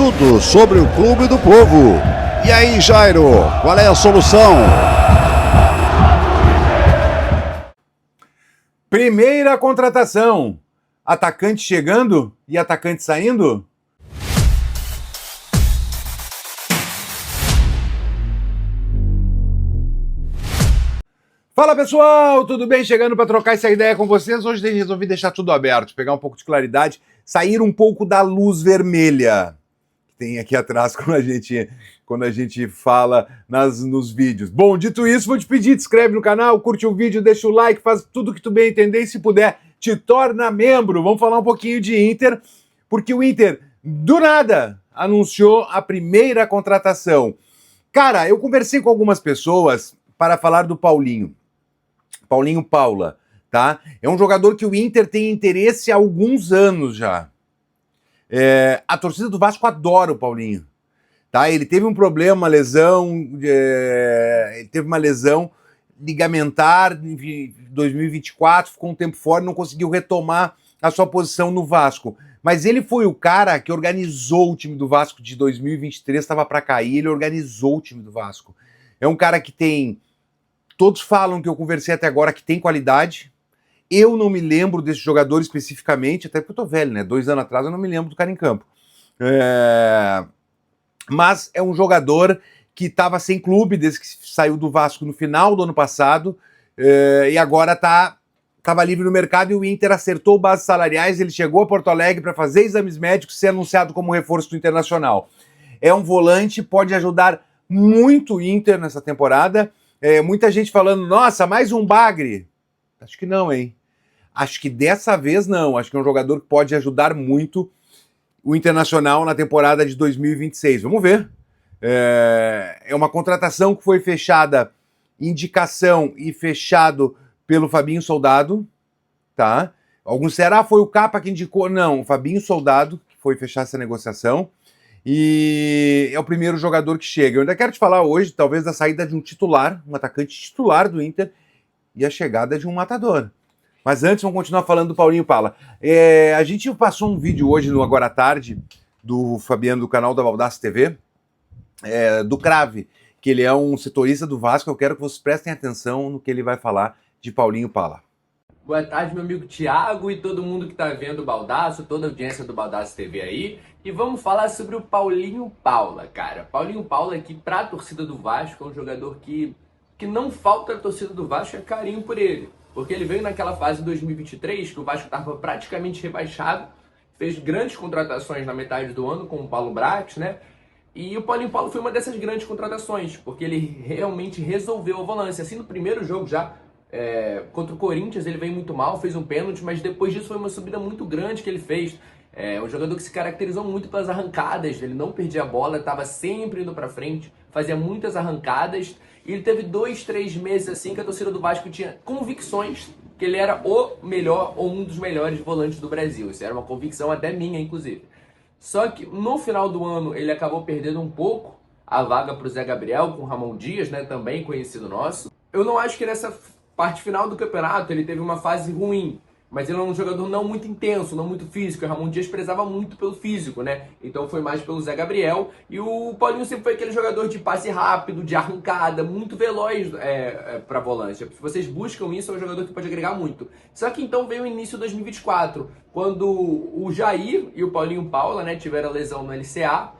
tudo sobre o Clube do Povo. E aí, Jairo, qual é a solução? Primeira contratação. Atacante chegando e atacante saindo? Fala pessoal, tudo bem? Chegando para trocar essa ideia com vocês. Hoje resolvi deixar tudo aberto, pegar um pouco de claridade, sair um pouco da luz vermelha que tem aqui atrás quando a gente fala nos vídeos. Bom, dito isso, vou te pedir, te inscreve no canal, curte o vídeo, deixa o like, faz tudo que tu bem entender e se puder, te torna membro. Vamos falar um pouquinho de Inter, porque o Inter, do nada, anunciou a primeira contratação. Cara, eu conversei com algumas pessoas para falar do Paulinho Paula, tá? É um jogador que o Inter tem interesse há alguns anos já. A torcida do Vasco adora o Paulinho, tá? Ele teve um problema, uma lesão, ligamentar em 2024, ficou um tempo fora, não conseguiu retomar a sua posição no Vasco. Mas ele foi o cara que organizou o time do Vasco de 2023, estava para cair, ele organizou o time do Vasco. É um cara que tem... Todos falam que eu conversei até agora que tem qualidade. Eu não me lembro desse jogador especificamente, até porque eu tô velho, né? 2 anos atrás eu não me lembro do cara em campo. Mas é um jogador que estava sem clube desde que saiu do Vasco no final do ano passado e agora estava livre no mercado e o Inter acertou bases salariais. Ele chegou a Porto Alegre para fazer exames médicos e ser anunciado como reforço do Internacional. É um volante, pode ajudar muito o Inter nessa temporada. Muita gente falando, nossa, mais um bagre. Acho que não, hein? Acho que dessa vez não. Acho que é um jogador que pode ajudar muito o Internacional na temporada de 2026. Vamos ver. É uma contratação que foi fechada, indicação e fechado pelo Fabinho Soldado, tá? Alguns será foi o Capa que indicou? Não, o Fabinho Soldado que foi fechar essa negociação. E é o primeiro jogador que chega. Eu ainda quero te falar hoje, talvez, da saída de um titular, um atacante titular do Inter, e a chegada de um matador. Mas antes, vamos continuar falando do Paulinho Paula. A gente passou um vídeo hoje, no Agora à Tarde, do Fabiano, do canal da Baldasso TV, do Crave, que ele é um setorista do Vasco. Eu quero que vocês prestem atenção no que ele vai falar de Paulinho Paula. Boa tarde, meu amigo Thiago e todo mundo que tá vendo o Baldasso, toda a audiência do Baldasso TV aí. E vamos falar sobre o Paulinho Paula, cara. Paulinho Paula aqui pra torcida do Vasco é um jogador que não falta a torcida do Vasco, é carinho por ele. Porque ele veio naquela fase de 2023 que o Vasco estava praticamente rebaixado, fez grandes contratações na metade do ano com o Paulo Brax, né? E o Paulinho Paula foi uma dessas grandes contratações, porque ele realmente resolveu a volância. Assim, no primeiro jogo já, contra o Corinthians, ele veio muito mal, fez um pênalti, mas depois disso foi uma subida muito grande que ele fez. Um jogador que se caracterizou muito pelas arrancadas, ele não perdia a bola, estava sempre indo para frente, fazia muitas arrancadas, e ele teve 2, 3 meses assim que a torcida do Vasco tinha convicções que ele era o melhor ou um dos melhores volantes do Brasil. Isso era uma convicção até minha, inclusive. Só que no final do ano ele acabou perdendo um pouco a vaga para o Zé Gabriel com o Ramon Dias, né, também conhecido nosso. Eu não acho que nessa parte final do campeonato ele teve uma fase ruim, mas ele é um jogador não muito intenso, não muito físico. O Ramon Dias prezava muito pelo físico, né? Então foi mais pelo Zé Gabriel. E o Paulinho sempre foi aquele jogador de passe rápido, de arrancada, muito veloz para volância. Se vocês buscam isso, é um jogador que pode agregar muito. Só que então veio o início de 2024, quando o Jair e o Paulinho Paula, né, tiveram lesão no LCA.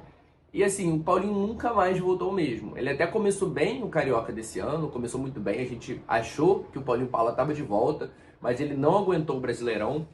E assim, o Paulinho nunca mais voltou mesmo. Ele até começou bem no Carioca desse ano, começou muito bem. A gente achou que o Paulinho Paula estava de volta, mas ele não aguentou o Brasileirão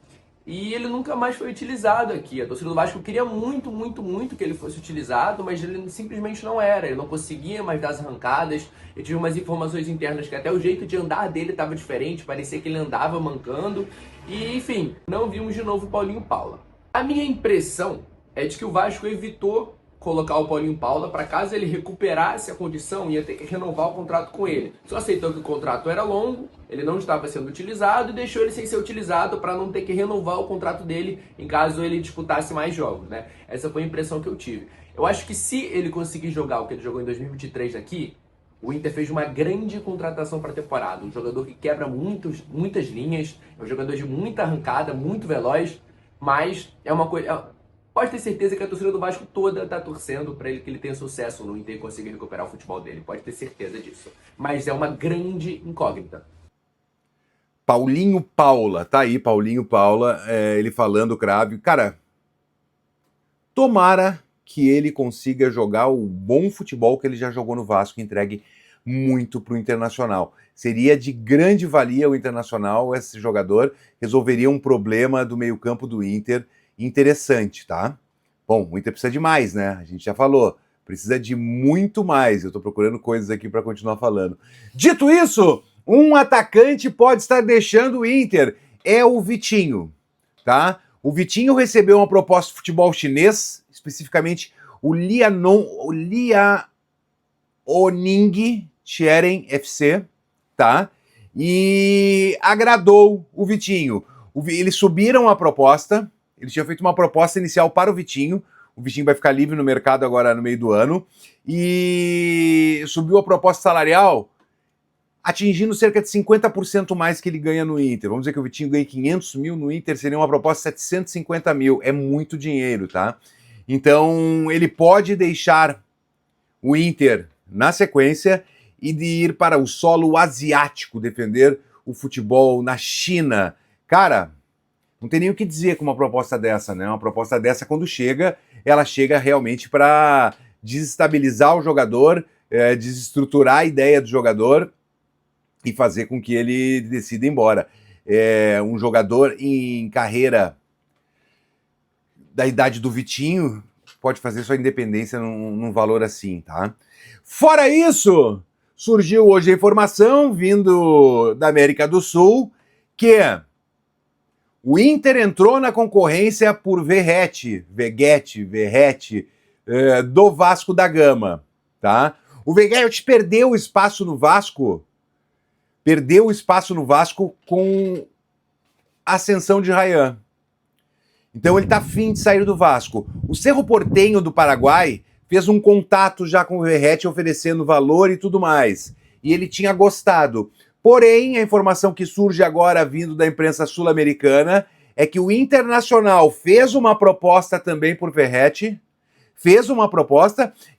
e ele nunca mais foi utilizado aqui. A torcida do Vasco queria muito, muito, muito que ele fosse utilizado, mas ele simplesmente não era. Ele não conseguia mais dar as arrancadas. Eu tive umas informações internas que até o jeito de andar dele estava diferente, parecia que ele andava mancando. E, enfim, não vimos de novo o Paulinho Paula. A minha impressão é de que o Vasco evitou colocar o Paulinho Paula para caso ele recuperasse a condição, ia ter que renovar o contrato com ele. Só aceitou que o contrato era longo, ele não estava sendo utilizado e deixou ele sem ser utilizado para não ter que renovar o contrato dele em caso ele disputasse mais jogos, né? Essa foi a impressão que eu tive. Eu acho que se ele conseguir jogar o que ele jogou em 2023 aqui, o Inter fez uma grande contratação para a temporada. Um jogador que quebra muitas linhas, é um jogador de muita arrancada, muito veloz, mas é uma coisa... pode ter certeza que a torcida do Vasco toda tá torcendo para ele que ele tenha sucesso no Inter e consiga recuperar o futebol dele. Pode ter certeza disso. Mas é uma grande incógnita. Paulinho Paula, tá aí, Paulinho Paula, ele falando, Crave. Cara, tomara que ele consiga jogar o bom futebol que ele já jogou no Vasco e entregue muito pro Internacional. Seria de grande valia o Internacional, esse jogador resolveria um problema do meio-campo do Inter interessante, tá? Bom, o Inter precisa de mais, né? A gente já falou, precisa de muito mais. Eu tô procurando coisas aqui para continuar falando. Dito isso, um atacante pode estar deixando o Inter, é o Vitinho, tá? O Vitinho recebeu uma proposta de futebol chinês, especificamente o Liaoning Xieren FC, tá? E agradou o Vitinho. Eles subiram a proposta, eles tinham feito uma proposta inicial para o Vitinho vai ficar livre no mercado agora no meio do ano, e subiu a proposta salarial atingindo cerca de 50% mais que ele ganha no Inter. Vamos dizer que o Vitinho ganha 500 mil, no Inter seria uma proposta de 750 mil. É muito dinheiro, tá? Então, ele pode deixar o Inter na sequência e de ir para o solo asiático, defender o futebol na China. Cara, não tem nem o que dizer com uma proposta dessa, né? Uma proposta dessa, quando chega, ela chega realmente para desestabilizar o jogador, desestruturar a ideia do jogador e fazer com que ele decida ir embora. Um jogador em carreira da idade do Vitinho pode fazer sua independência num valor assim, tá? Fora isso, surgiu hoje a informação, vindo da América do Sul, que o Inter entrou na concorrência por Verratti, do Vasco da Gama, tá? O Verratti perdeu espaço no Vasco com a ascensão de Ryan. Então ele tá afim de sair do Vasco. O Cerro Porteño do Paraguai fez um contato já com o Verratti, oferecendo valor e tudo mais. E ele tinha gostado. Porém, a informação que surge agora vindo da imprensa sul-americana é que o Internacional fez uma proposta também por Verratti,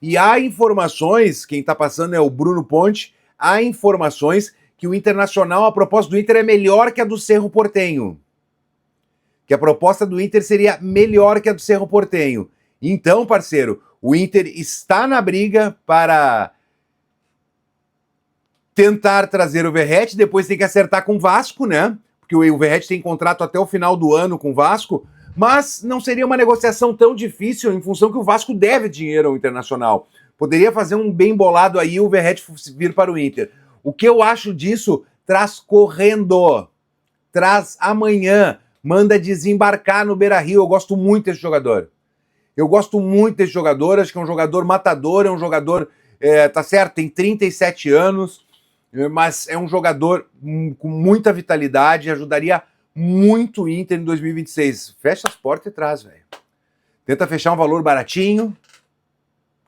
e há informações, quem tá passando é o Bruno Ponte, há informações que o Internacional, a proposta do Inter é melhor que a do Cerro Porteño. Que a proposta do Inter seria melhor que a do Cerro Porteño. Então, parceiro, o Inter está na briga para tentar trazer o Verratti, depois tem que acertar com o Vasco, né? Porque o Verratti tem contrato até o final do ano com o Vasco, mas não seria uma negociação tão difícil em função que o Vasco deve dinheiro ao Internacional. Poderia fazer um bem bolado aí o Verratti vir para o Inter. O que eu acho disso? Traz correndo. Traz amanhã. Manda desembarcar no Beira-Rio. Eu gosto muito desse jogador. Acho que é um jogador matador, é um jogador, tá certo, tem 37 anos, mas é um jogador com muita vitalidade, ajudaria muito o Inter em 2026. Fecha as portas e traz, velho. Tenta fechar um valor baratinho,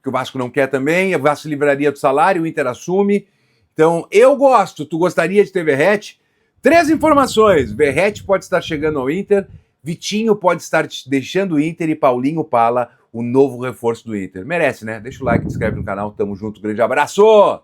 que o Vasco não quer também, o Vasco livraria do salário, o Inter assume. Então, eu gosto. Tu gostaria de ter Verratti? 3 informações. Verratti pode estar chegando ao Inter, Vitinho pode estar deixando o Inter e Paulinho Paula, o novo reforço do Inter. Merece, né? Deixa o like, se inscreve no canal. Tamo junto. Grande abraço!